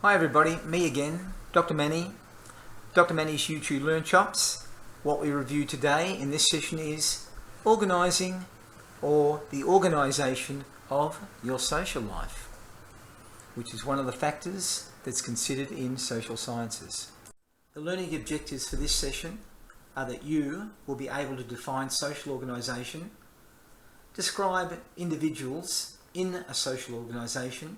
Hi everybody, me again, Dr. Manny, Dr. Manny's YouTube Learnshops. What we review today in this session is organising or the organisation of your social life, which is one of the factors that's considered in social sciences. The learning objectives for this session are that you will be able to define social organisation, describe individuals in a social organisation,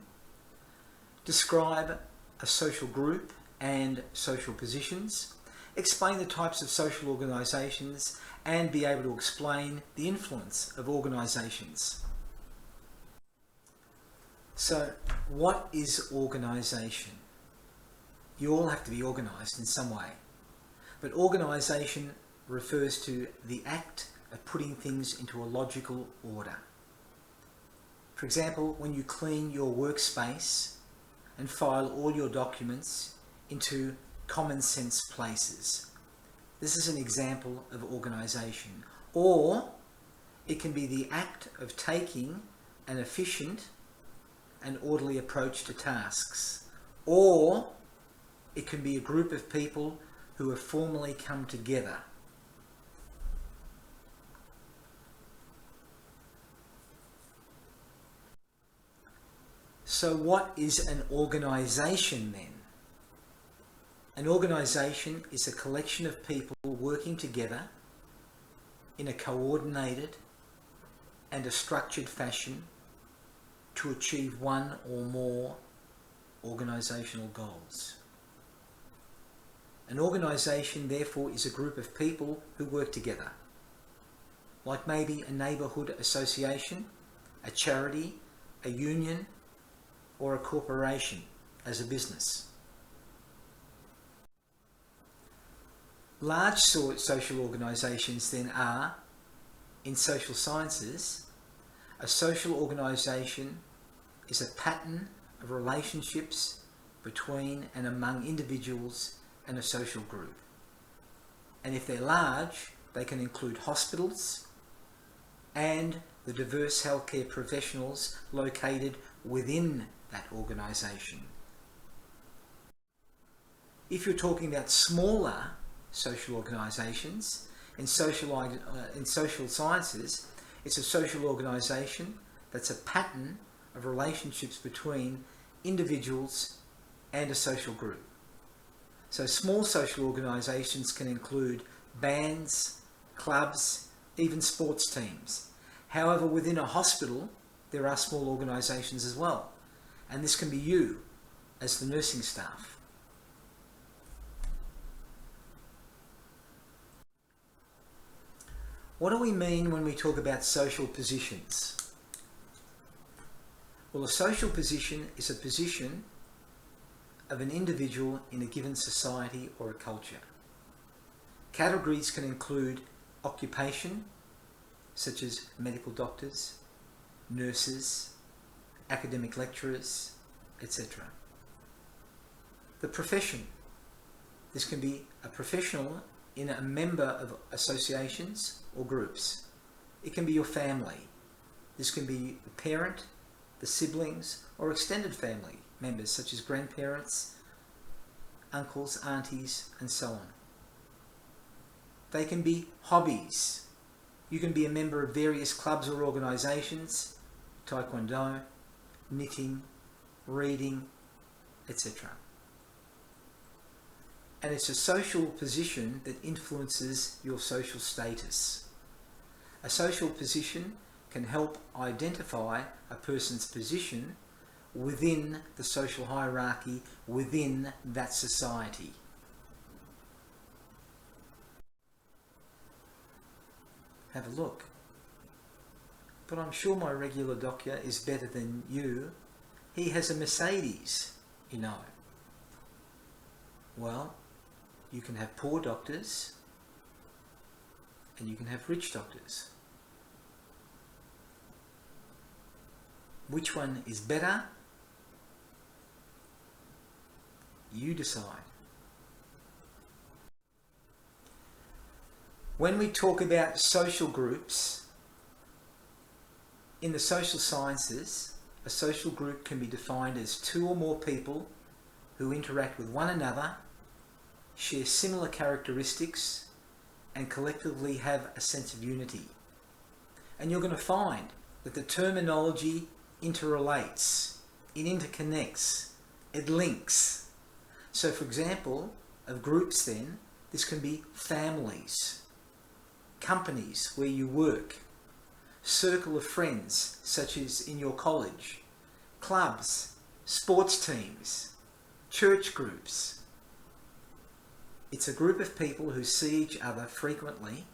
describe a social group and social positions, explain the types of social organisations, and be able to explain the influence of organisations. So, what is organisation? You all have to be organised in some way, but organisation refers to the act of putting things into a logical order. For example, when you clean your workspace and file all your documents into common sense places. This is an example of organisation. Or it can be the act of taking an efficient and orderly approach to tasks. Or it can be a group of people who have formally come together. So what is an organisation then? An organisation is a collection of people working together in a coordinated and a structured fashion to achieve one or more organisational goals. An organisation therefore is a group of people who work together, like maybe a neighbourhood association, a charity, a union, or a corporation as a business. Large social organisations then are, in social sciences, a social organisation is a pattern of relationships between and among individuals and a social group. And if they're large, they can include hospitals and the diverse healthcare professionals located within that organisation. If you're talking about smaller social organisations, in social sciences, it's a social organisation that's a pattern of relationships between individuals and a social group. So small social organisations can include bands, clubs, even sports teams. However, within a hospital, there are small organisations as well. And this can be you as the nursing staff. What do we mean when we talk about social positions? Well, a social position is a position of an individual in a given society or a culture. Categories can include occupation, such as medical doctors, nurses, academic lecturers, etc. The profession. This can be a professional in a member of associations or groups. It can be your family. This can be the parent, the siblings, or extended family members such as grandparents, uncles, aunties, and so on. They can be hobbies. You can be a member of various clubs or organisations, taekwondo, knitting, reading, etc. And it's a social position that influences your social status. A social position can help identify a person's position within the social hierarchy within that society. Have a look. But I'm sure my regular doctor is better than you. He has a Mercedes, you know. Well, you can have poor doctors and you can have rich doctors. Which one is better? You decide. When we talk about social groups, in the social sciences, a social group can be defined as two or more people who interact with one another, share similar characteristics, and collectively have a sense of unity. And you're going to find that the terminology interrelates, it interconnects, it links. So for example, of groups then, this can be families, companies where you work, circle of friends such as in your college, clubs, sports teams, church groups. It's a group of people who see each other frequently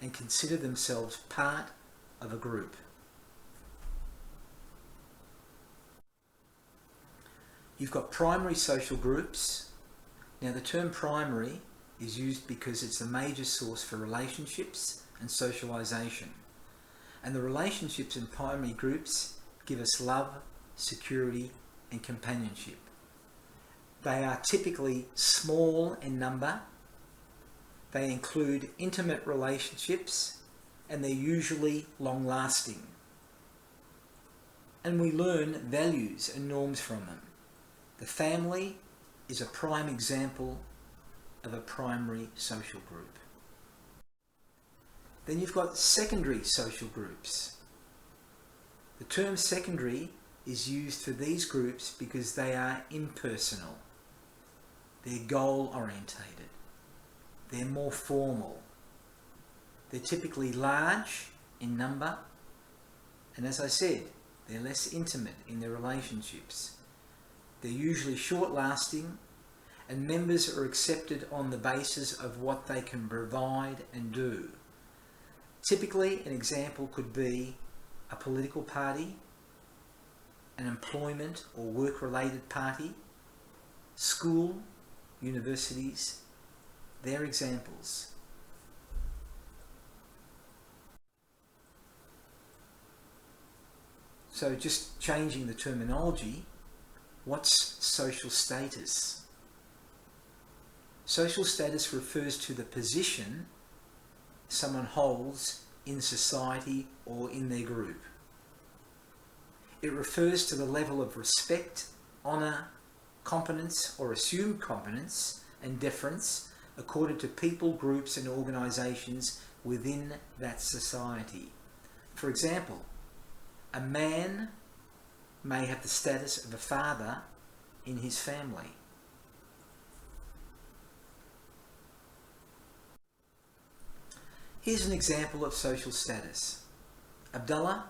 and consider themselves part of a group. You've got primary social groups. Now the term primary is used because it's a major source for relationships and socialisation. And the relationships in primary groups give us love, security and companionship. They are typically small in number. They include intimate relationships and they're usually long-lasting. And we learn values and norms from them. The family is a prime example of a primary social group. Then you've got secondary social groups. The term secondary is used for these groups because they are impersonal. They're goal-orientated. They're more formal. They're typically large in number, and as I said, they're less intimate in their relationships. They're usually short-lasting, and members are accepted on the basis of what they can provide and do. Typically, an example could be a political party, an employment or work-related party, school, universities. They're examples. So just changing the terminology, what's social status? Social status refers to the position someone holds in society or in their group. It refers to the level of respect, honour, competence or assumed competence and deference accorded to people, groups and organisations within that society. For example, a man may have the status of a father in his family. Here's an example of social status. Abdullah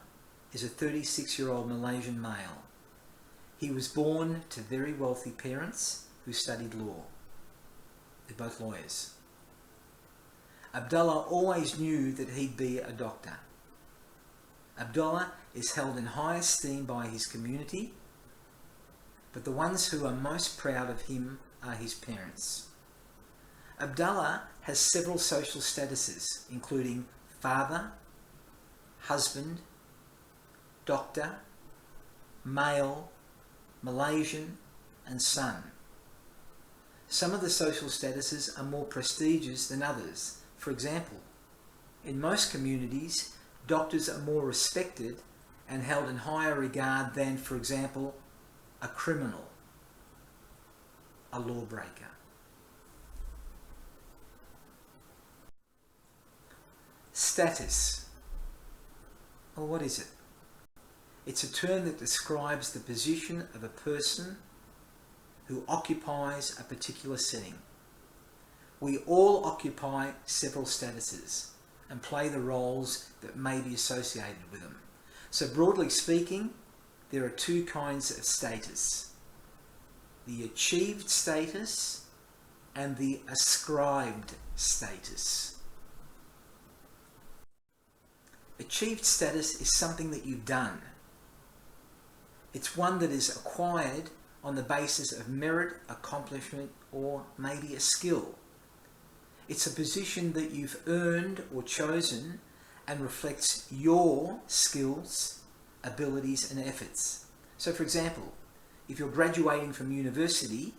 is a 36-year-old Malaysian male. He was born to very wealthy parents who studied law. They're both lawyers. Abdullah always knew that he'd be a doctor. Abdullah is held in high esteem by his community, but the ones who are most proud of him are his parents. Abdullah has several social statuses, including father, husband, doctor, male, Malaysian, and son. Some of the social statuses are more prestigious than others. For example, in most communities, doctors are more respected and held in higher regard than, for example, a criminal, a lawbreaker. Status. Well, what is it? It's a term that describes the position of a person who occupies a particular setting. We all occupy several statuses and play the roles that may be associated with them. So broadly speaking, there are two kinds of status: the achieved status and the ascribed status. Achieved status is something that you've done. It's one that is acquired on the basis of merit, accomplishment, or maybe a skill. It's a position that you've earned or chosen and reflects your skills, abilities, and efforts. So for example, if you're graduating from university,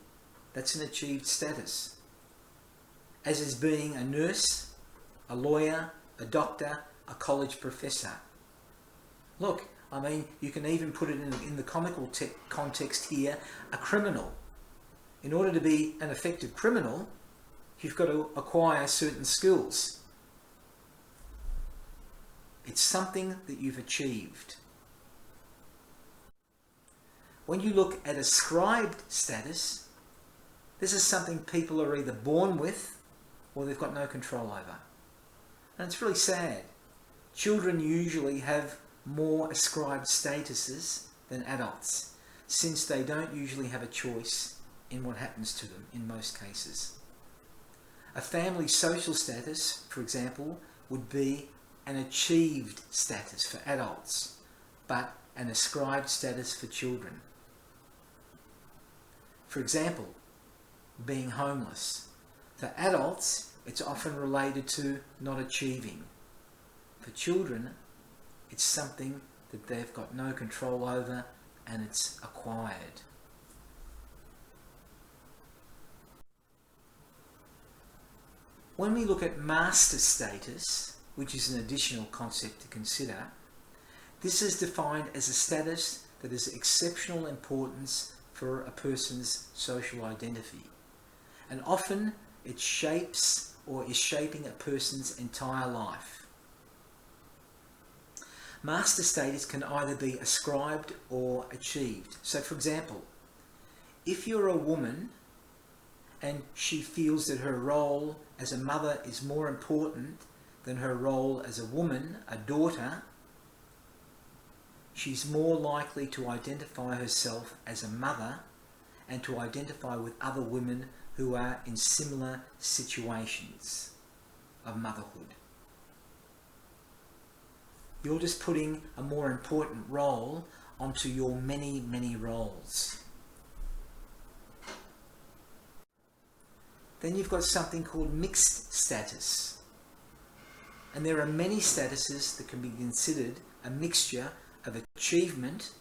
that's an achieved status. As is being a nurse, a lawyer, a doctor, a college professor. Look, I mean, you can even put it in the comical context here, a criminal. In order to be an effective criminal, you've got to acquire certain skills. It's something that you've achieved. When you look at ascribed status, this is something people are either born with or they've got no control over. And it's really sad. Children usually have more ascribed statuses than adults, since they don't usually have a choice in what happens to them in most cases. A family social status, for example, would be an achieved status for adults, but an ascribed status for children. For example, being homeless. For adults, it's often related to not achieving. For children, it's something that they've got no control over and it's acquired. When we look at master status, which is an additional concept to consider, this is defined as a status that is exceptional importance for a person's social identity. And often it shapes or is shaping a person's entire life. Master status can either be ascribed or achieved. So for example, if you're a woman and she feels that her role as a mother is more important than her role as a woman, a daughter, she's more likely to identify herself as a mother and to identify with other women who are in similar situations of motherhood. You're just putting a more important role onto your many, many roles. Then you've got something called mixed status. And there are many statuses that can be considered a mixture of achievement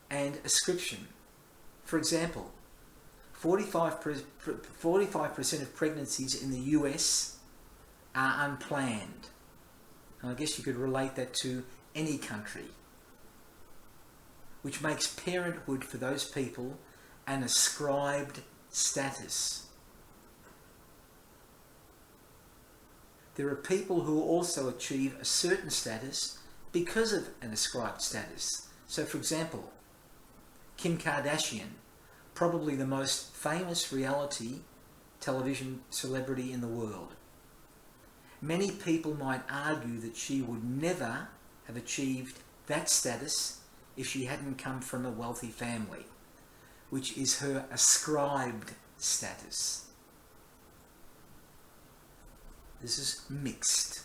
and ascription. For example, 45% of pregnancies in the US are unplanned. And I guess you could relate that to any country, which makes parenthood for those people an ascribed status. There are people who also achieve a certain status because of an ascribed status. So for example, Kim Kardashian, probably the most famous reality television celebrity in the world. Many people might argue that she would never have achieved that status if she hadn't come from a wealthy family, which is her ascribed status. This is mixed.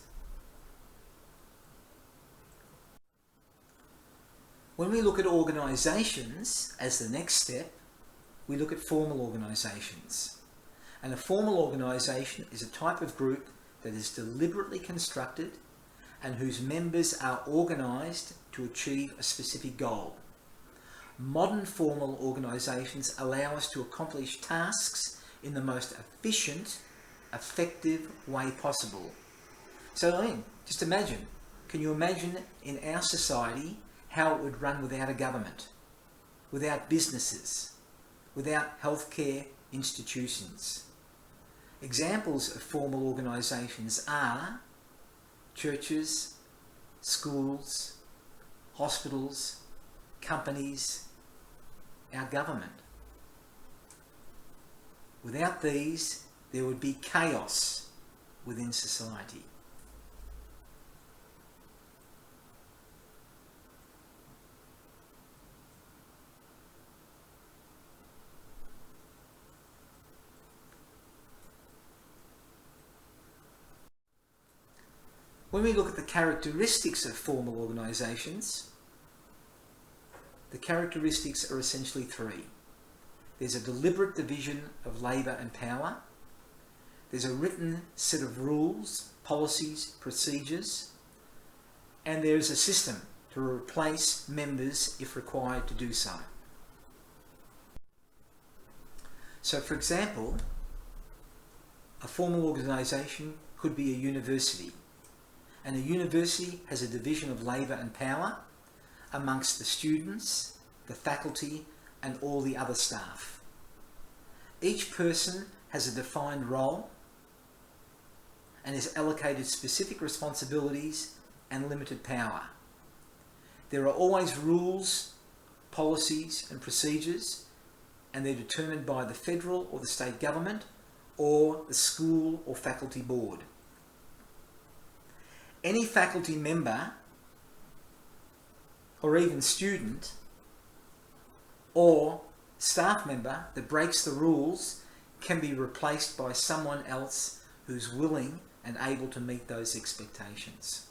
When we look at organisations as the next step, we look at formal organisations. And a formal organisation is a type of group that is deliberately constructed and whose members are organised to achieve a specific goal. Modern formal organisations allow us to accomplish tasks in the most efficient, effective way possible. So just imagine, can you imagine in our society how it would run without a government, without businesses, without healthcare institutions? Examples of formal organisations are churches, schools, hospitals, companies, our government. Without these, there would be chaos within society. When we look at the characteristics of formal organisations, the characteristics are essentially three. There's a deliberate division of labour and power. There's a written set of rules, policies, procedures, and there's a system to replace members if required to do so. So, for example, a formal organisation could be a university. And a university has a division of labour and power amongst the students, the faculty, and all the other staff. Each person has a defined role and is allocated specific responsibilities and limited power. There are always rules, policies and procedures, and they're determined by the federal or the state government or the school or faculty board. Any faculty member or even student or staff member that breaks the rules can be replaced by someone else who's willing and able to meet those expectations.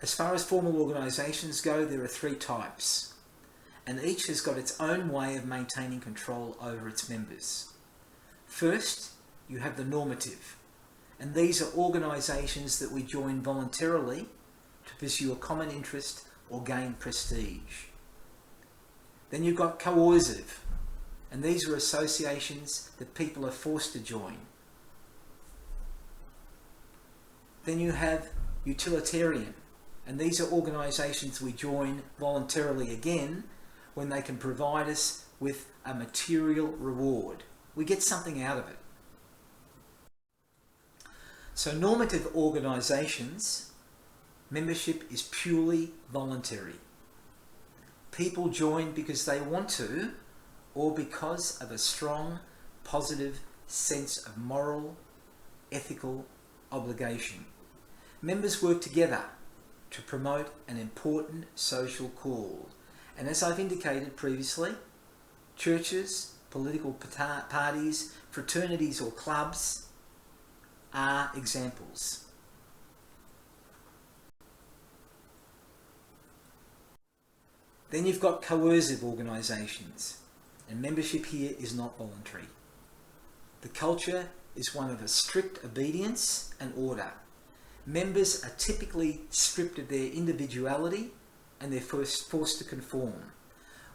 As far as formal organisations go, there are 3 types, and each has got its own way of maintaining control over its members. First, you have the normative, and these are organisations that we join voluntarily to pursue a common interest or gain prestige. Then you've got coercive, and these are associations that people are forced to join. Then you have utilitarian, and these are organisations we join voluntarily again when they can provide us with a material reward. We get something out of it. So normative organisations, membership is purely voluntary. People join because they want to, or because of a strong, positive sense of moral, ethical obligation. Members work together to promote an important social cause. And as I've indicated previously, churches, political parties, fraternities or clubs are examples. Then you've got coercive organisations, and membership here is not voluntary. The culture is one of a strict obedience and order. Members are typically stripped of their individuality and they're forced to conform.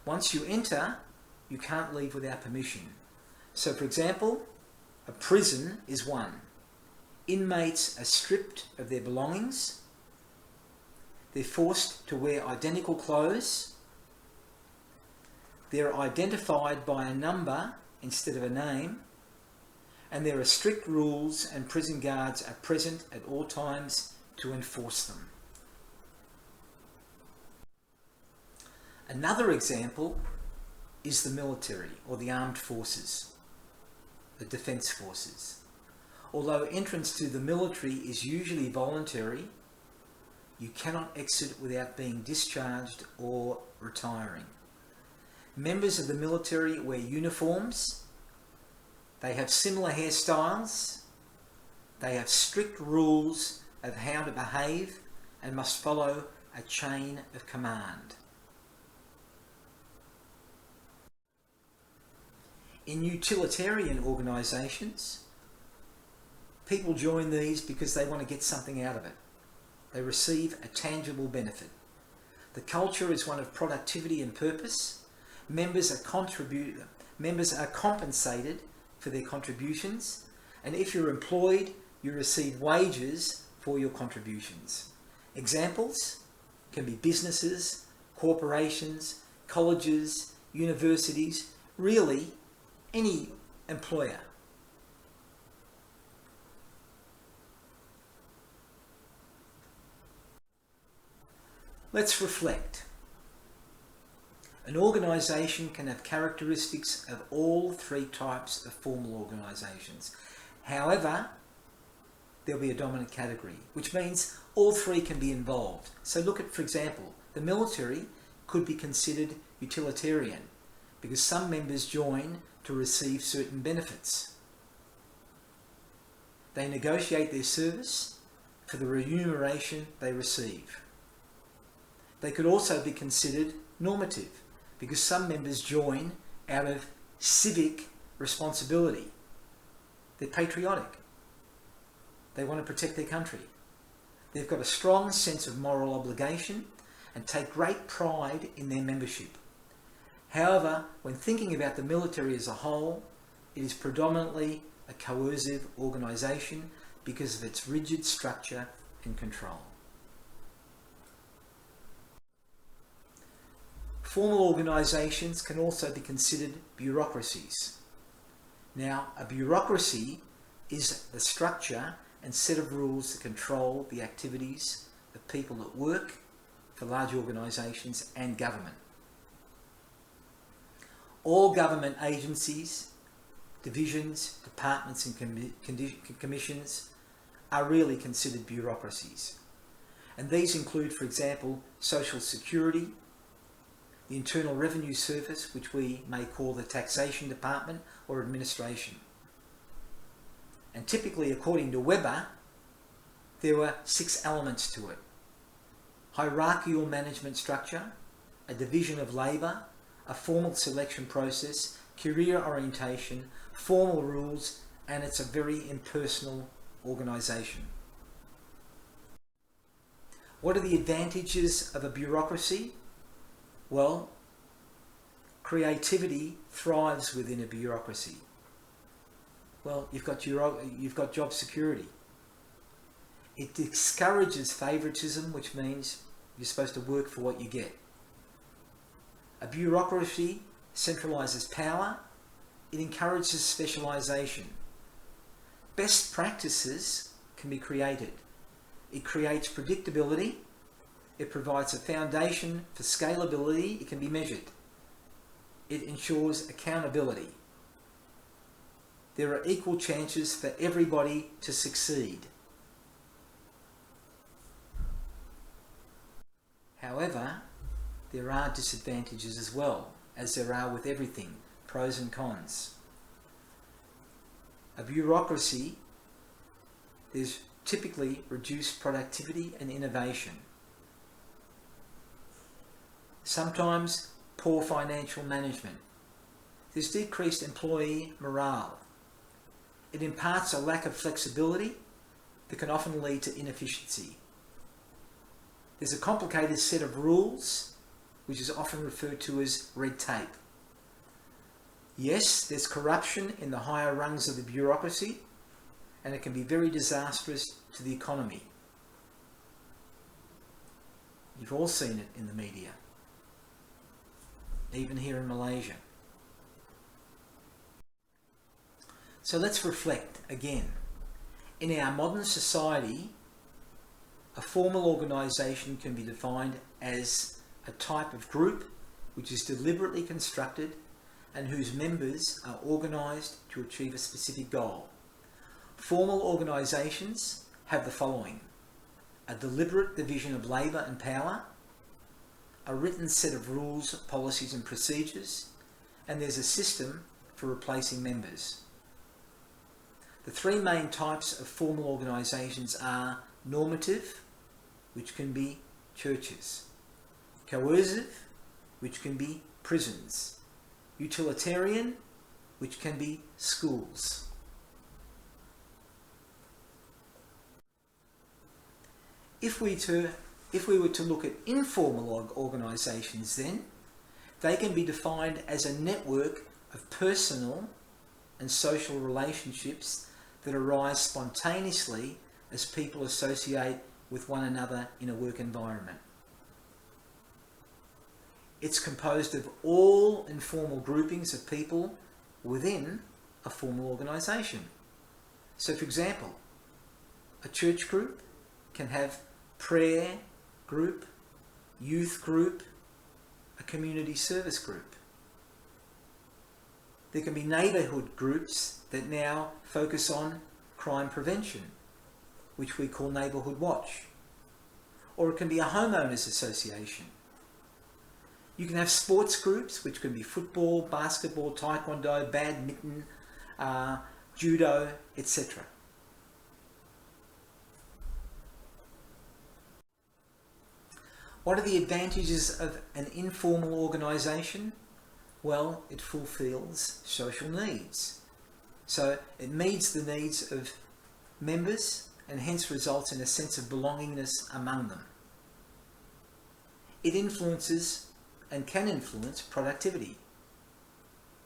Once you enter, you can't leave without permission. So for example, a prison is one. Inmates are stripped of their belongings. They're forced to wear identical clothes. They're identified by a number instead of a name. And there are strict rules, and prison guards are present at all times to enforce them. Another example is the military or the armed forces, the defence forces. Although entrance to the military is usually voluntary, you cannot exit without being discharged or retiring. Members of the military wear uniforms. They have similar hairstyles. They have strict rules of how to behave and must follow a chain of command. In utilitarian organisations, people join these because they want to get something out of it. They receive a tangible benefit. The culture is one of productivity and purpose. Members are compensated for their contributions, and if you're employed, you receive wages for your contributions. Examples can be businesses, corporations, colleges, universities, really any employer. Let's reflect. An organisation can have characteristics of all 3 types of formal organisations. However, there'll be a dominant category, which means all 3 can be involved. So look at, for example, the military could be considered utilitarian because some members join to receive certain benefits. They negotiate their service for the remuneration they receive. They could also be considered normative because some members join out of civic responsibility. They're patriotic. They want to protect their country. They've got a strong sense of moral obligation and take great pride in their membership. However, when thinking about the military as a whole, it is predominantly a coercive organisation because of its rigid structure and control. Formal organisations can also be considered bureaucracies. Now, a bureaucracy is the structure and set of rules that control the activities of people that work for large organisations and government. All government agencies, divisions, departments and commissions are really considered bureaucracies. And these include, for example, Social Security, the Internal Revenue Service, which we may call the Taxation Department or Administration. And typically, according to Weber, there were 6 elements to it: hierarchical management structure, a division of labour, a formal selection process, career orientation, formal rules, and it's a very impersonal organisation. What are the advantages of a bureaucracy? Well, creativity thrives within a bureaucracy. Well, you've got job security. It discourages favouritism, which means you're supposed to work for what you get. A bureaucracy centralises power. It encourages specialisation. Best practices can be created. It creates predictability. It provides a foundation for scalability. It can be measured. It ensures accountability. There are equal chances for everybody to succeed. However, there are disadvantages as well, as there are with everything, pros and cons. A bureaucracy, there's typically reduced productivity and innovation. Sometimes poor financial management. There's decreased employee morale. It imparts a lack of flexibility that can often lead to inefficiency. There's a complicated set of rules, which is often referred to as red tape. Yes, there's corruption in the higher rungs of the bureaucracy, and it can be very disastrous to the economy. You've all seen it in the media, even here in Malaysia. So let's reflect again. In our modern society, a formal organisation can be defined as a type of group which is deliberately constructed and whose members are organised to achieve a specific goal. Formal organisations have the following: a deliberate division of labour and power, a written set of rules, policies and procedures, and there's a system for replacing members. The 3 main types of formal organisations are normative, which can be churches; coercive, which can be prisons; utilitarian, which can be schools. If we were to look at informal organisations, then they can be defined as a network of personal and social relationships that arise spontaneously as people associate with one another in a work environment. It's composed of all informal groupings of people within a formal organisation. So, for example, a church group can have prayer group, youth group, a community service group. There can be neighbourhood groups that now focus on crime prevention, which we call Neighbourhood Watch. Or it can be a homeowners association. You can have sports groups, which can be football, basketball, taekwondo, badminton, judo, etc. What are the advantages of an informal organisation? Well, it fulfills social needs. So it meets the needs of members and hence results in a sense of belongingness among them. It influences and can influence productivity.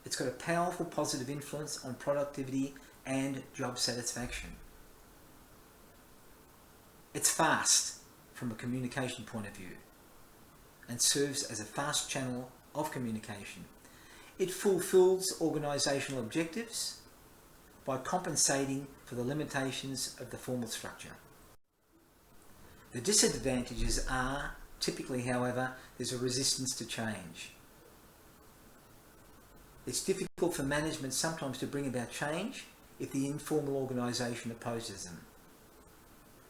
It's got a powerful positive influence on productivity and job satisfaction. It's fast from a communication point of view. and serves as a fast channel of communication. It fulfills organisational objectives by compensating for the limitations of the formal structure. The disadvantages are, typically, however, there's a resistance to change. It's difficult for management sometimes to bring about change if the informal organisation opposes them.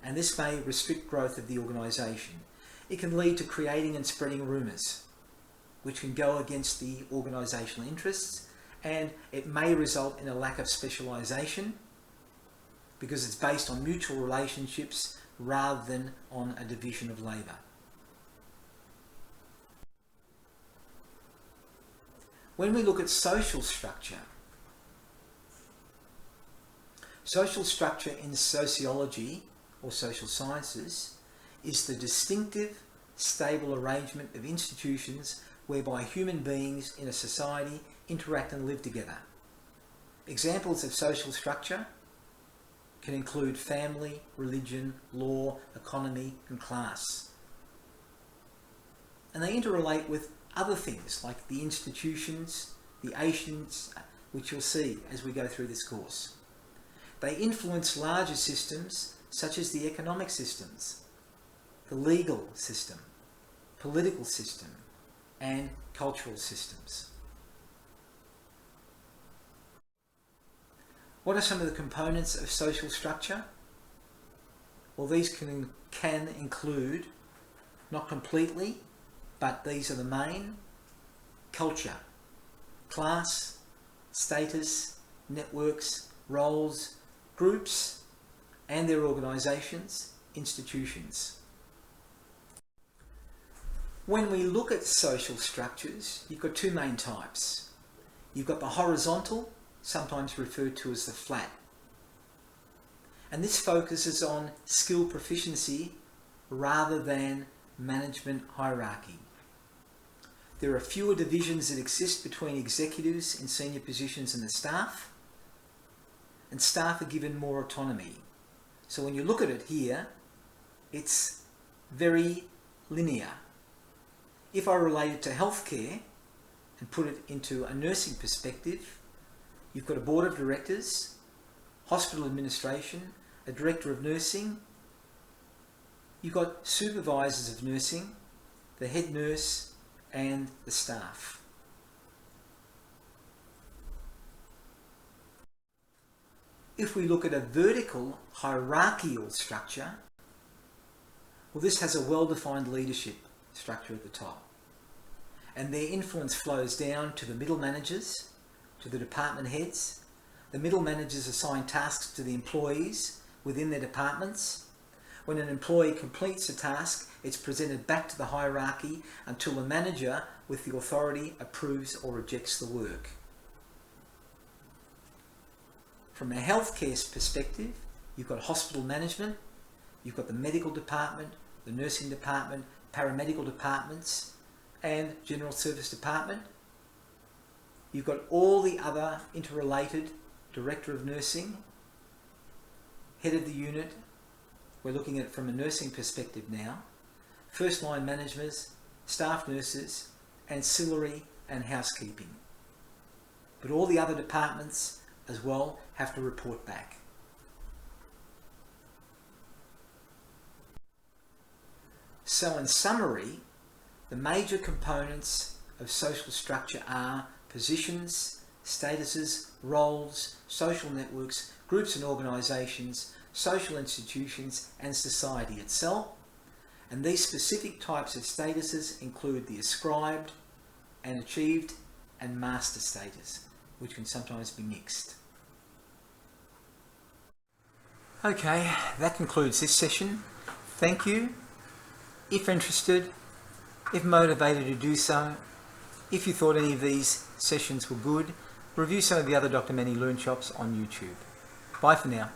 And this may restrict growth of the organisation. It can lead to creating and spreading rumours, which can go against the organisational interests, and it may result in a lack of specialisation because it's based on mutual relationships rather than on a division of labour. When we look at social structure in sociology or social sciences is the distinctive, stable arrangement of institutions whereby human beings in a society interact and live together. Examples of social structure can include family, religion, law, economy, and class. And they interrelate with other things like the institutions, the agents, which you'll see as we go through this course. They influence larger systems such as the economic systems, the legal system, political system, and cultural systems. What are some of the components of social structure? Well, these can include, not completely, but these are the main: culture, class, status, networks, roles, groups, and their organisations, institutions. When we look at social structures, you've got two main types. You've got the horizontal, sometimes referred to as the flat. And this focuses on skill proficiency rather than management hierarchy. There are fewer divisions that exist between executives in senior positions and the staff, and staff are given more autonomy. So when you look at it here, it's very linear. If I relate it to healthcare and put it into a nursing perspective, you've got a board of directors, hospital administration, a director of nursing, you've got supervisors of nursing, the head nurse, and the staff. If we look at a vertical hierarchical structure, well, this has a well-defined leadership structure at the top. And their influence flows down to the middle managers, to the department heads. The middle managers assign tasks to the employees within their departments. When an employee completes a task, it's presented back to the hierarchy until the manager with the authority approves or rejects the work. From a healthcare perspective, you've got hospital management, you've got the medical department, the nursing department, paramedical departments, and general service department. You've got all the other interrelated: director of nursing, head of the unit. We're looking at it from a nursing perspective now. First line managers, staff nurses, ancillary and housekeeping. But all the other departments as well have to report back. So in summary, the major components of social structure are positions, statuses, roles, social networks, groups and organisations, social institutions, and society itself. And these specific types of statuses include the ascribed and achieved and master status, which can sometimes be mixed. Okay, that concludes this session. Thank you. If interested, if motivated to do so, if you thought any of these sessions were good, review some of the other Dr. Manny Learnshops on YouTube. Bye for now.